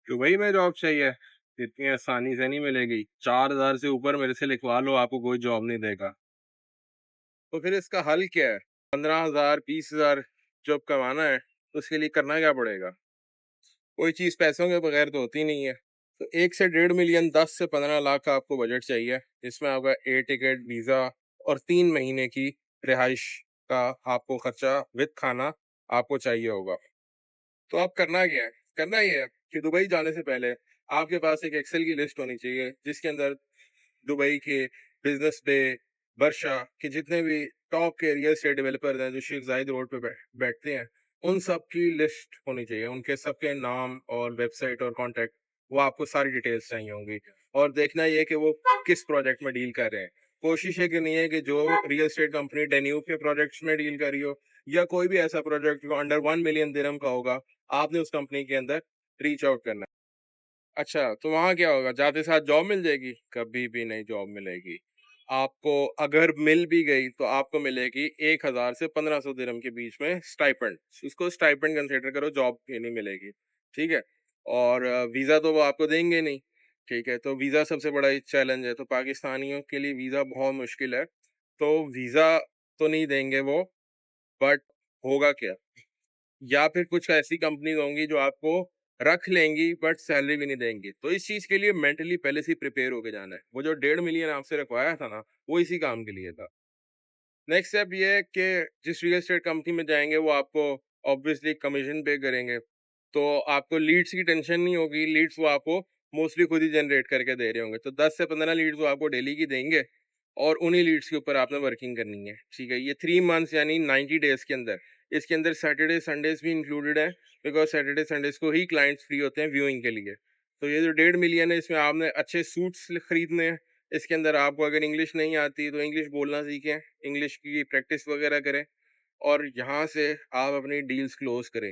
Dubai में job चाहिए, इतनी आसानी से नहीं मिलेगी। 4,000 से ऊपर मेरे से लिखवा लो, आपको कोई जॉब नहीं देगा। तो फिर इसका हल क्या है? 15,000 20,000 जॉब कमाना है, तो उसके लिए करना क्या पड़ेगा? कोई चीज़ पैसों के बगैर तो होती नहीं है। तो 1 से 1.5 मिलियन, 10 से 15 लाख का आपको बजट चाहिए, जिसमें आपका एयर टिकट, वीज़ा और 3 महीने की रिहाइश का आपको खर्चा विद खाना आपको चाहिए होगा। तो आप करना क्या है? करना ये है कि दुबई जाने से पहले आपके पास एक एक्सेल की लिस्ट होनी चाहिए, जिसके अंदर दुबई के बिजनेस डे, वर्षा के जितने भी टॉप के रियल एस्टेट डेवलपर हैं जो शेख जायद रोड पे बैठते हैं, उन सब की लिस्ट होनी चाहिए। उनके सबके नाम और वेबसाइट और कॉन्टैक्ट, वो आपको सारी डिटेल्स चाहिए होंगी। और देखना ये है कि वो किस प्रोजेक्ट में डील कर रहे हैं। कोशिश ये करनी है कि जो रियल एस्टेट कंपनी डेन्यूब के प्रोजेक्ट्स में डील कर रही हो, या कोई भी ऐसा प्रोजेक्ट जो अंडर 1 मिलियन दिरहम का होगा, आपने उस कंपनी के अंदर रीच आउट करना है। अच्छा, तो वहाँ क्या होगा? जाते साथ जॉब मिल जाएगी? कभी भी नहीं जॉब मिलेगी। आपको अगर मिल भी गई तो आपको मिलेगी 1,000 से 1,500 दिरहम के बीच में स्टाइपेंड। इसको स्टाइपेंड कंसिडर करो, जॉब भी नहीं मिलेगी, ठीक है? और वीज़ा तो वो आपको देंगे नहीं, ठीक है? तो वीज़ा सबसे बड़ा एक चैलेंज है, तो पाकिस्तानियों के लिए वीज़ा बहुत मुश्किल है। तो वीज़ा तो नहीं देंगे वो, बट होगा क्या? या फिर कुछ ऐसी कंपनीज होंगी जो आपको रख लेंगी बट सैलरी भी नहीं देंगी। तो इस चीज के लिए मेंटली पहले से ही प्रिपेयर होके जाना है। वो जो 1.5 मिलियन आपसे रखवाया था ना, वो इसी काम के लिए था। नेक्स्ट स्टेप ये है कि जिस रियल एस्टेट कंपनी में जाएंगे वो आपको ऑब्वियसली कमीशन पे करेंगे, तो आपको लीड्स की टेंशन नहीं होगी। लीड्स वो आपको मोस्टली खुद ही जनरेट करके दे रहे होंगे। तो 10 से 15 लीड्स वो आपको डेली की देंगे, और उन्हीं लीड्स के ऊपर आपने वर्किंग करनी है, ठीक है? ये 3 मंथ्स यानी 90 डेज के अंदर, इसके अंदर सैटरडे संडेज भी इंक्लूडेड है, बिकॉज सैटरडे संडेज को ही क्लाइंट्स फ्री होते हैं व्यूइंग के लिए। तो ये जो 1.5 मिलियन है, इसमें आपने अच्छे सूट्स खरीदने हैं। इसके अंदर आपको अगर इंग्लिश नहीं आती तो इंग्लिश बोलना सीखें, इंग्लिश की प्रैक्टिस वगैरह करें, और यहाँ से आप अपनी डील्स क्लोज करें।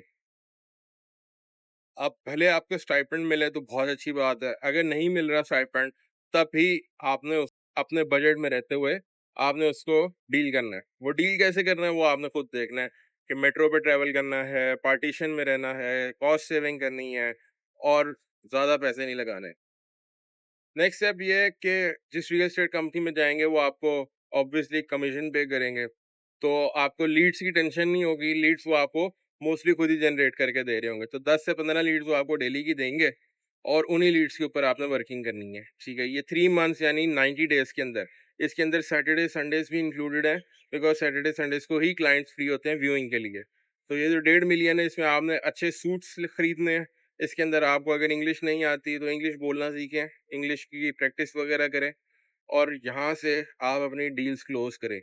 अब भले आपको स्टाइपेंड मिले तो बहुत अच्छी बात है, अगर नहीं मिल रहा स्टाइपेंड, तब भी आपने अपने बजट में रहते हुए आपने उसको डील करना है। वो डील कैसे करना है वो आपने खुद देखना है, कि मेट्रो पे ट्रैवल करना है, पार्टीशन में रहना है, कॉस्ट सेविंग करनी है, और ज़्यादा पैसे नहीं लगाने। नेक्स्ट स्टेप ये है कि जिस रियल एस्टेट कंपनी में जाएंगे वो आपको ऑब्वियसली कमीशन पे करेंगे, तो आपको लीड्स की टेंशन नहीं होगी। लीड्स वो आपको मोस्टली खुद ही जनरेट करके दे रहे होंगे। तो 10 से 15 लीड्स वो आपको डेली की देंगे, और उन्हीं लीड्स के ऊपर आपने वर्किंग करनी है, ठीक है? ये 3 मंथ्स यानी 90 डेज के अंदर, इसके अंदर सैटरडे संडेज भी इंक्लूडेड है, बिकॉज सैटरडे संडेज को ही क्लाइंट्स फ्री होते हैं व्यूइंग के लिए। तो ये जो 1.5 मिलियन है, इसमें आपने अच्छे सूट्स खरीदने हैं। इसके अंदर आपको अगर इंग्लिश नहीं आती तो इंग्लिश बोलना सीखें, इंग्लिश की प्रैक्टिस वगैरह करें, और यहाँ से आप अपनी डील्स क्लोज करें।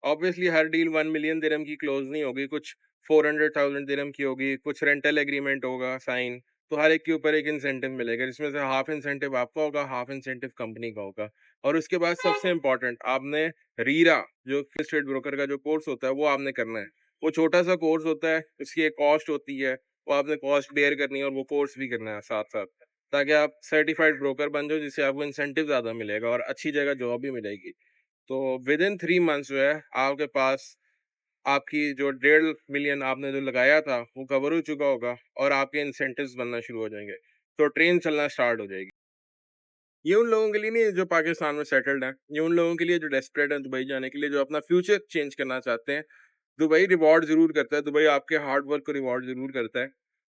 ऑब्वियसली हर डील 1 मिलियन दिरहम की क्लोज नहीं होगी, कुछ 400,000 दिरहम की होगी, कुछ रेंटल एग्रीमेंट होगा साइन। तो हर एक के ऊपर एक इंसेंटिव मिलेगा, जिसमें से हाफ इंसेंटिव आपका होगा, हाफ इंसेंटिव कंपनी का होगा। और उसके बाद सबसे इम्पोर्टेंट, आपने रीरा जो स्टेट ब्रोकर का जो कोर्स होता है वो आपने करना है। वो छोटा सा कोर्स होता है, उसकी एक कॉस्ट होती है, वो आपने कॉस्ट बेयर करनी है, और वो कोर्स भी करना है साथ साथ, ताकि आप सर्टिफाइड ब्रोकर बन जाओ, जिससे आपको इंसेंटिव ज्यादा मिलेगा और अच्छी जगह जॉब भी मिलेगी। तो विद इन 3 मंथ्स जो है आपके पास आपकी जो 1.5 मिलियन आपने जो लगाया था वो कवर हो चुका होगा, और आपके इंसेंटिव्स बनना शुरू हो जाएंगे। तो ट्रेन चलना स्टार्ट हो जाएगी। ये उन लोगों के लिए नहीं है जो पाकिस्तान में सेटल्ड हैं, ये उन लोगों के लिए जो डेस्परेट हैं दुबई जाने के लिए, जो अपना फ्यूचर चेंज करना चाहते हैं। दुबई रिवॉर्ड ज़रूर करता है, दुबई आपके हार्ड वर्क को रिवॉर्ड ज़रूर करता है,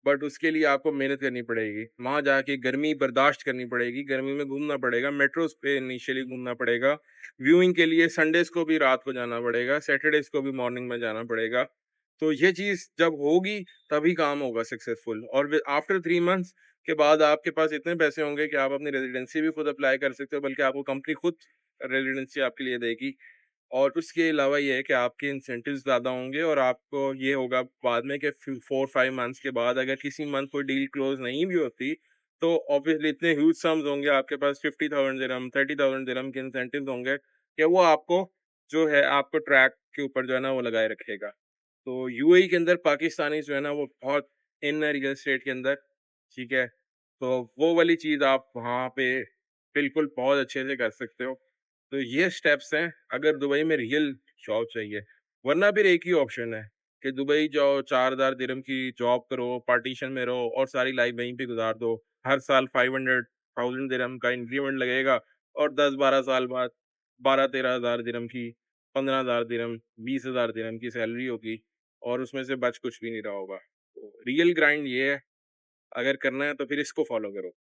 बट उसके लिए आपको मेहनत करनी पड़ेगी। वहाँ जाके गर्मी बर्दाश्त करनी पड़ेगी, गर्मी में घूमना पड़ेगा, मेट्रोज़ पे इनिशियली घूमना पड़ेगा, व्यूइंग के लिए संडेज़ को भी रात को जाना पड़ेगा, सैटरडेज़ को भी मॉर्निंग में जाना पड़ेगा। तो ये चीज़ जब होगी तभी काम होगा सक्सेसफुल, और आफ्टर 3 मंथ्स के बाद आपके पास इतने पैसे होंगे कि आप अपनी रेज़िडेंसी भी खुद अप्लाई कर सकते हो, बल्कि आपको कंपनी खुद रेज़िडेंसी आपके लिए देगी। और उसके अलावा ये है कि आपके इंसेंटिव्स ज़्यादा होंगे, और आपको ये होगा बाद में कि 4-5 मंथ्स के बाद अगर किसी मंथ कोई डील क्लोज नहीं भी होती, तो ऑब्वियसली इतने ह्यूज सम्स होंगे आपके पास, 50,000 दिरहम, 30,000 दिरहम के इंसेंटिव्स होंगे, कि वो आपको जो है आपको ट्रैक के ऊपर जो है ना वो लगाए रखेगा। तो यूएई के अंदर पाकिस्तानी जो है ना वो बहुत इन है रियल एस्टेट के अंदर, ठीक है? तो वो वाली चीज़ आप वहाँ पे बिल्कुल बहुत अच्छे से कर सकते हो। तो ये स्टेप्स हैं अगर दुबई में रियल जॉब चाहिए, वरना फिर एक ही ऑप्शन है कि दुबई जाओ, 4000 दिरहम की जॉब करो, पार्टीशन में रहो और सारी लाइफ वहीं पे गुज़ार दो। हर साल 500,000 दिरहम का इंक्रीमेंट लगेगा और 10-12 साल बाद 12-13 हज़ार दिरहम की, 15,000 दिरहम, 20,000 दिरहम की सैलरी होगी और उसमें से बच कुछ भी नहीं रहा होगा। तो रियल ग्राइंड ये है, अगर करना है तो फिर इसको फ़ॉलो करो।